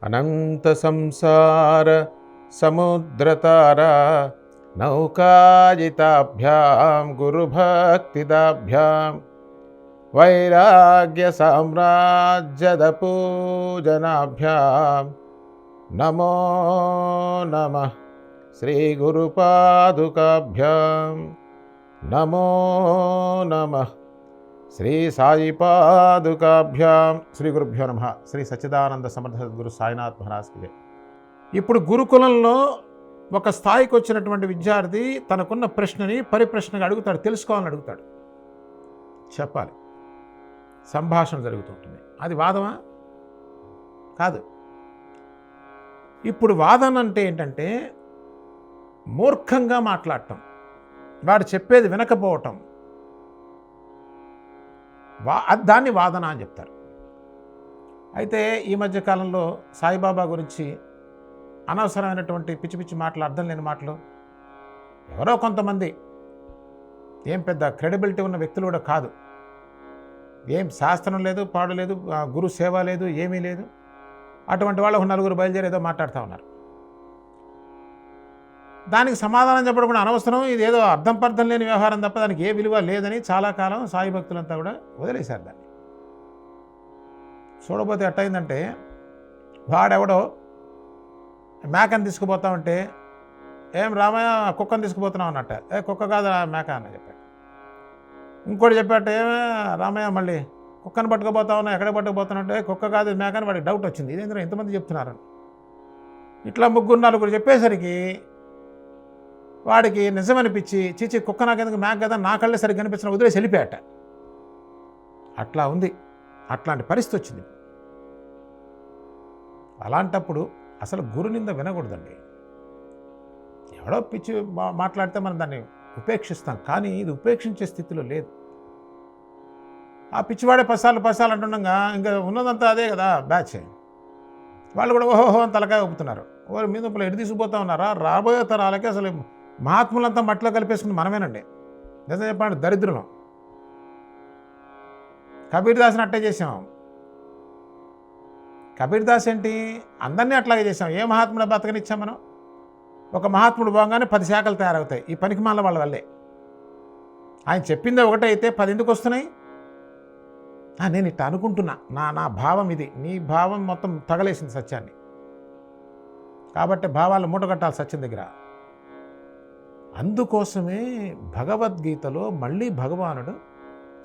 అనంత సంసార సముద్రతారా నౌకాజితాభ్యాం గురుభక్తిదాభ్యాం వైరాగ్య సామ్రాజ్యద పూజనాభ్యాం నమో నమః శ్రీ గురుపాదుకాభ్యాం నమో నమః శ్రీ సాయి పాదుకాభ్యాం. శ్రీ గురుభ్యో నమః. శ్రీ సచ్చిదానంద సమర్థ సద్గురు సాయినాథ్ మహారాజ్కి. ఇప్పుడు గురుకులంలో ఒక స్థాయికి వచ్చినటువంటి విద్యార్థి తనకున్న ప్రశ్నని పరిప్రశ్నగా అడుగుతాడు, తెలుసుకోవాలని అడుగుతాడు. చెప్పాలి, సంభాషణ జరుగుతుంటుంది. అది వాదమా? కాదు. ఇప్పుడు వాదన అంటే ఏంటంటే మూర్ఖంగా మాట్లాడటం, వాడు చెప్పేది వినకపోవటం, దాన్ని వాదన అని చెప్తారు. అయితే ఈ మధ్యకాలంలో సాయిబాబా గురించి అనవసరమైనటువంటి పిచ్చి పిచ్చి మాటలు, అర్థం లేని మాటలు, ఎవరో కొంతమంది, ఏం పెద్ద క్రెడిబిలిటీ ఉన్న వ్యక్తులు కూడా కాదు, ఏం శాస్త్రం లేదు, పాడు లేదు, గురు సేవ లేదు, ఏమీ లేదు, అటువంటి వాళ్ళు నలుగురు బయలుదేరి ఏదో మాట్లాడుతూ ఉన్నారు. దానికి సమాధానం చెప్పడం కూడా అనవసరం, ఇది ఏదో అర్థం పర్థం లేని వ్యవహారం తప్ప దానికి ఏ విలువ లేదని చాలా కాలం సాయి భక్తులంతా కూడా వదిలేశారు దాన్ని. చూడబోతే ఎట్టయిందంటే, వాడెవడో మేకని తీసుకుపోతామంటే, ఏం రామయ్య కుక్కని తీసుకుపోతున్నావు అన్నట్ట. కుక్క కాదు మేక అని చెప్పాడు. ఇంకోటి చెప్పాట, ఏమే రామయ్య మళ్ళీ కుక్కను పట్టుకుపోతా ఉన్నా, ఎక్కడ పట్టుకుపోతున్నట్టే, కుక్క కాదు మేక అని వాడికి డౌట్ వచ్చింది. ఇదేంద్ర ఎంతమంది చెప్తున్నారని. ఇట్లా ముగ్గురు నలుగురు చెప్పేసరికి వాడికి నిజమనిపించి, చీచి కుక్క నాకెందుకు, మేక కదా, నా కళ్ళే సరిగ్గా కనిపించిన, వదిలేసి వెళ్ళిపోయాట. అట్లా ఉంది, అట్లాంటి పరిస్థితి వచ్చింది. అలాంటప్పుడు అసలు గురు నింద వినకూడదండి. ఎవడో పిచ్చి మాట్లాడితే మనం దాన్ని ఉపేక్షిస్తాం, కానీ ఇది ఉపేక్షించే స్థితిలో లేదు. ఆ పిచ్చివాడే పసాలు అంటుండగా ఇంకా ఉన్నదంతా అదే కదా బ్యాచ్. వాళ్ళు కూడా ఓహోహో అని తలకాయ ఊపుతున్నారు. వారి మీద ఇప్పుడు ఎటు తీసుకుపోతా ఉన్నారా? రాబోయే తరాలకి అసలు మహాత్ములంతా మట్టిలో కలిపేసుకుని మనమేనండి. నిజం చెప్పండి, దరిద్రం. కబీర్ దాస్ని అట్టే చేసాం. కబీర్ దాస్ ఏంటి, అందరినీ అట్లాగే చేసాం. ఏ మహాత్ముడు బతకనిచ్చాం మనం? ఒక మహాత్ముడు పోగానే 10 శాఖలు తయారవుతాయి ఈ పనికి మాల వాళ్ళ వల్లే. ఆయన చెప్పిందే ఒకటే అయితే 10 ఎందుకు వస్తున్నాయి? నేను ఇట్లా అనుకుంటున్నా, నా భావం ఇది. నీ భావం మొత్తం తగలేసింది సత్యాన్ని. కాబట్టి భావాలు మూటగట్టాలి సత్యం దగ్గర. అందుకోసమే భగవద్గీతలో మళ్ళీ భగవానుడు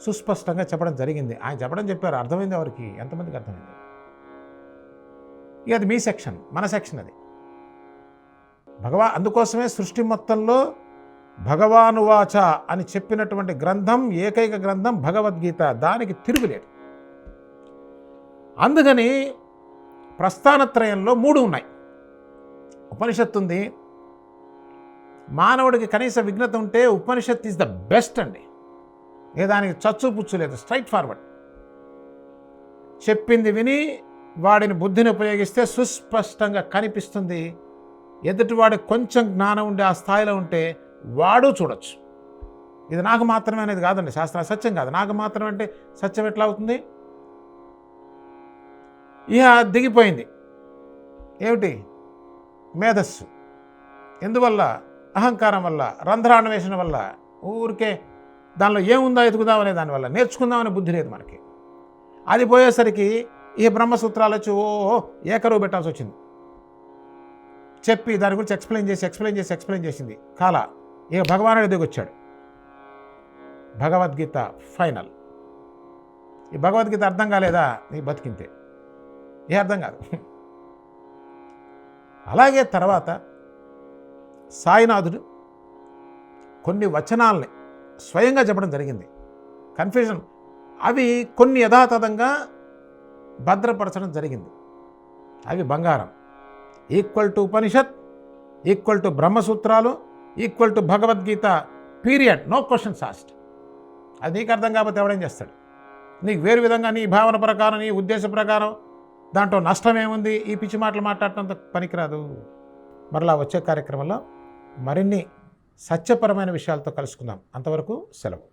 సుస్పష్టంగా చెప్పడం జరిగింది. ఆయన చెప్పారు, అర్థమైంది ఎవరికి, ఎంతమందికి అర్థమైంది? ఇక అది మీ సెక్షన్, మన సెక్షన్ అది. అందుకోసమే సృష్టి మొత్తంలో భగవానువాచ అని చెప్పినటువంటి గ్రంథం, ఏకైక గ్రంథం భగవద్గీత. దానికి తిరుగులేదు. అందుకని ప్రస్థానత్రయంలో 3 ఉన్నాయి. ఉపనిషత్తు ఉంది. మానవుడికి కనీస విఘ్నత ఉంటే ఉపనిషత్ ఈజ్ ద బెస్ట్ అండి. ఏ దానికి చచ్చు పుచ్చు లేదు, స్ట్రైట్ ఫార్వర్డ్. చెప్పింది విని వాడిని బుద్ధిని ఉపయోగిస్తే సుస్పష్టంగా కనిపిస్తుంది. ఎదుటివాడికి కొంచెం జ్ఞానం ఉండి ఆ స్థాయిలో ఉంటే వాడు చూడొచ్చు. ఇది నాకు మాత్రమే అనేది కాదండి, శాస్త్ర సత్యం కాదు. నాకు మాత్రమే అంటే సత్యం ఎట్లా అవుతుంది? ఇక దిగిపోయింది. ఏమిటి? మేధస్సు. ఎందువల్ల? అహంకారం వల్ల, రంధ్రాన్వేషణ వల్ల, ఊరికే దానిలో ఏముందో ఎదుగుదాం అనే దానివల్ల, నేర్చుకుందామనే బుద్ధి లేదు మనకి. అది పోయేసరికి ఈ బ్రహ్మసూత్రాలు వచ్చి ఏకరువు పెట్టాల్సి వచ్చింది. చెప్పి దాని గురించి ఎక్స్ప్లెయిన్ చేసింది కాల. ఇక భగవానుడి దిగొచ్చాడు. భగవద్గీత ఫైనల్. ఈ భగవద్గీత అర్థం కాలేదా నీ బతికింతే, ఏ అర్థం కాదు. అలాగే తర్వాత సాయినాథుడు కొన్ని వచనాలని స్వయంగా చెప్పడం జరిగింది. కన్ఫ్యూజన్ అవి కొన్ని యథాతథంగా భద్రపరచడం జరిగింది. అవి బంగారం. Equal to Upanishad, equal to బ్రహ్మసూత్రాలు, equal to Bhagavad Gita, period, no questions asked. అది నీకు అర్థం కాకపోతే ఎవడేం చేస్తాడు? నీకు వేరు విధంగా నీ భావన ప్రకారం, నీ ఉద్దేశ ప్రకారం దాంట్లో నష్టమేముంది? ఈ పిచ్చి మాటలు మాట్లాడటంత పనికిరాదు. మరలా వచ్చే కార్యక్రమంలో మరిన్ని సత్యపరమైన విషయాలతో కలుసుకుందాం. అంతవరకు సెలవు.